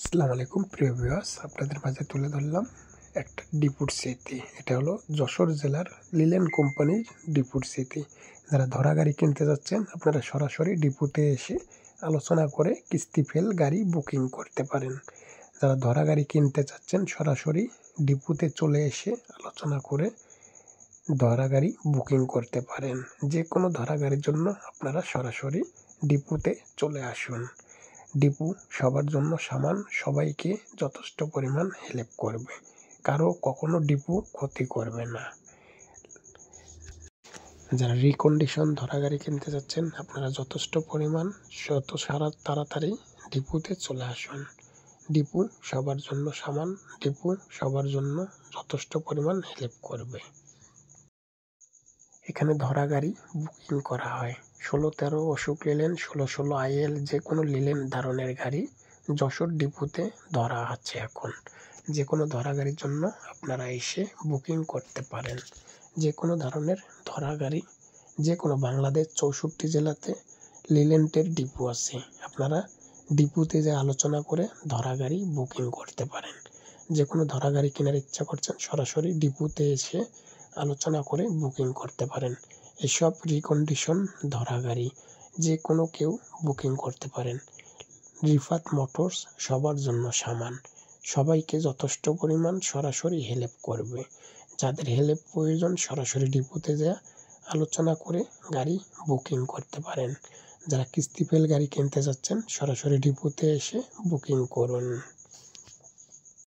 আসসালামু আলাইকুম প্রিয় ভিউয়ার্স, আপনাদের মাঝে তুলে ধরলাম একটা ডিপুর স্মৃতি। এটা হলো যশোর জেলার লিলেন কোম্পানির ডিপুর স্মৃতি। যারা ধরা গাড়ি কিনতে যাচ্ছেন, আপনারা সরাসরি ডিপুতে এসে আলোচনা করে কিস্তি ফেল গাড়ি বুকিং করতে পারেন। যারা ধরা গাড়ি কিনতে চাচ্ছেন, সরাসরি ডিপুতে চলে এসে আলোচনা করে ধরা গাড়ি বুকিং করতে পারেন। যে কোনো ধরা গাড়ির জন্য আপনারা সরাসরি ডিপুতে চলে আসুন। ডিপু সবার জন্য সমান, সবাইকে যথেষ্ট পরিমাণ হেল্প করবে, কারো কখনো ডিপু ক্ষতি করবে না। যারা রিকন্ডিশন ধরা গাড়ি কিনতে যাচ্ছেন, আপনারা যথেষ্ট পরিমাণ তাড়াতাড়ি ডিপুতে চলে আসুন। ডিপু সবার জন্য সমান, ডিপু সবার জন্য যথেষ্ট পরিমাণ হেল্প করবে। এখানে ধরা গাড়ি বুকিং করা হয় 16-13 অশোক লিলেন, 16-16 IL যে কোনো লিলেন ধরনের গাড়ি যশোর ডিপুতে ধরা আছে। এখন যে কোনো ধরা গাড়ির জন্য আপনারা এসে বুকিং করতে পারেন। যে কোনো ধরনের ধরা গাড়ি, যে কোনো বাংলাদেশ 64 জেলাতে লিলেন্টের ডিপু আছে। আপনারা ডিপুতে যে আলোচনা করে ধরা গাড়ি বুকিং করতে পারেন। যে কোনো ধরা গাড়ি কেনার ইচ্ছা করছেন, সরাসরি ডিপুতে এসে আলোচনা করে বুকিং করতে পারেন। এসব রিকন্ডিশন ধরা গাড়ি যে কোনো কেউ বুকিং করতে পারেন। রিফাত মোটরস সবার জন্য সমান, সবাইকে যথেষ্ট পরিমাণ সরাসরি হেল্প করবে। যাদের হেল্প প্রয়োজন, সরাসরি ডিপুতে যা আলোচনা করে গাড়ি বুকিং করতে পারেন। যারা কিস্তি ফেল গাড়ি কিনতে যাচ্ছেন, সরাসরি ডিপুতে এসে বুকিং করুন।